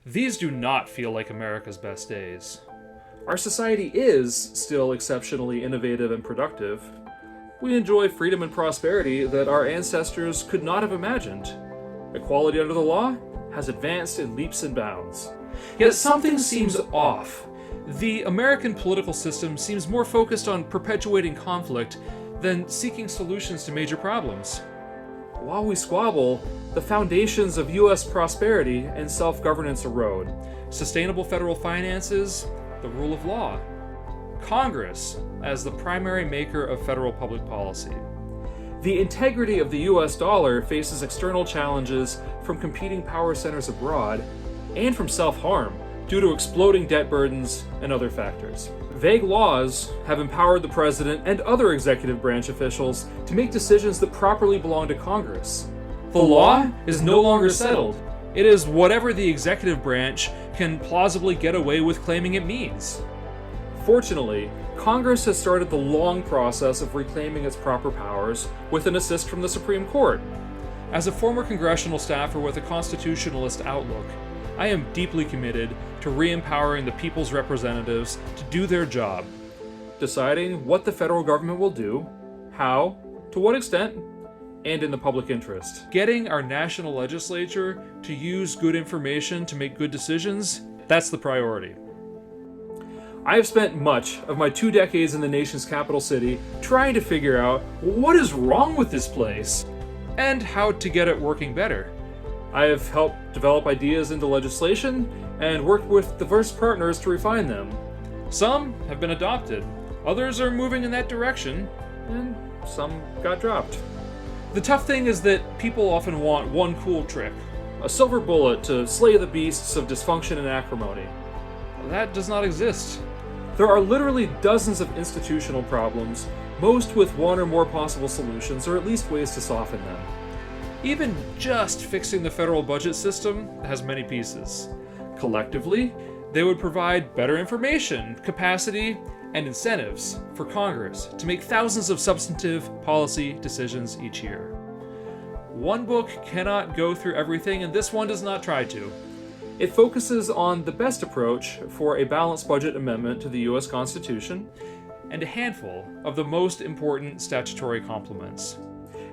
These do not feel like America's best days. Our society is still exceptionally innovative and productive. We enjoy freedom and prosperity that our ancestors could not have imagined. Equality under the law has advanced in leaps and bounds. Yet something seems off. The American political system seems more focused on perpetuating conflict than seeking solutions to major problems. While we squabble, the foundations of U.S. prosperity and self-governance erode. Sustainable federal finances, the rule of law. Congress as the primary maker of federal public policy. The integrity of the U.S. dollar faces external challenges from competing power centers abroad and from self-harm due to exploding debt burdens and other factors. Vague laws have empowered the president and other executive branch officials to make decisions that properly belong to Congress. The law is no longer settled. It is whatever the executive branch can plausibly get away with claiming it means. Fortunately, Congress has started the long process of reclaiming its proper powers with an assist from the Supreme Court. As a former congressional staffer with a constitutionalist outlook, I am deeply committed to re-empowering the people's representatives to do their job. Deciding what the federal government will do, how, to what extent, and in the public interest. Getting our national legislature to use good information to make good decisions, that's the priority. I have spent much of my 2 decades in the nation's capital city trying to figure out what is wrong with this place and how to get it working better. I have helped develop ideas into legislation and worked with diverse partners to refine them. Some have been adopted, others are moving in that direction, and some got dropped. The tough thing is that people often want one cool trick. A silver bullet to slay the beasts of dysfunction and acrimony. That does not exist. There are literally dozens of institutional problems, most with one or more possible solutions, or at least ways to soften them. Even just fixing the federal budget system has many pieces. Collectively, they would provide better information, capacity, and incentives for Congress to make thousands of substantive policy decisions each year. One book cannot go through everything, and this one does not try to. It focuses on the best approach for a balanced budget amendment to the U.S. Constitution and a handful of the most important statutory complements.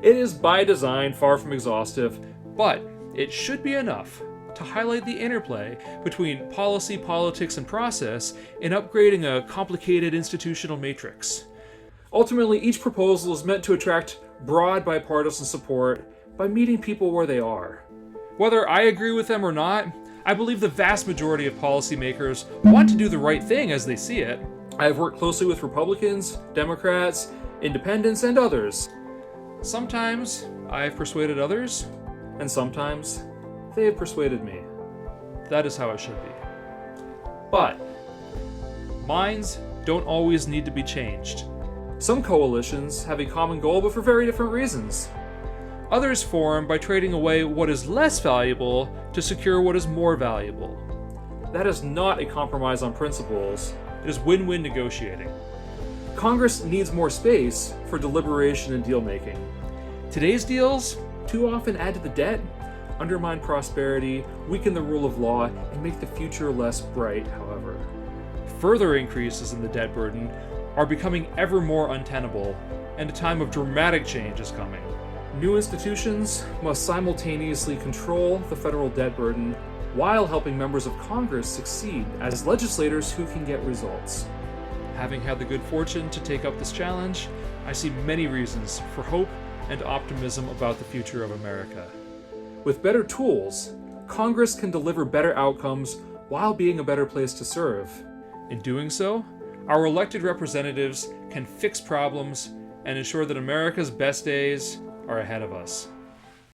It is by design far from exhaustive, but it should be enough to highlight the interplay between policy, politics, and process in upgrading a complicated institutional matrix. Ultimately, each proposal is meant to attract broad bipartisan support by meeting people where they are. Whether I agree with them or not, I believe the vast majority of policymakers want to do the right thing as they see it. I have worked closely with Republicans, Democrats, independents, and others. Sometimes I have persuaded others, and sometimes they have persuaded me. That is how it should be. But minds don't always need to be changed. Some coalitions have a common goal, but for very different reasons. Others form by trading away what is less valuable to secure what is more valuable. That is not a compromise on principles. It is win-win negotiating. Congress needs more space for deliberation and deal-making. Today's deals too often add to the debt, undermine prosperity, weaken the rule of law, and make the future less bright, however. Further increases in the debt burden are becoming ever more untenable, and a time of dramatic change is coming. New institutions must simultaneously control the federal debt burden while helping members of Congress succeed as legislators who can get results. Having had the good fortune to take up this challenge, I see many reasons for hope and optimism about the future of America. With better tools, Congress can deliver better outcomes while being a better place to serve. In doing so, our elected representatives can fix problems and ensure that America's best days are ahead of us.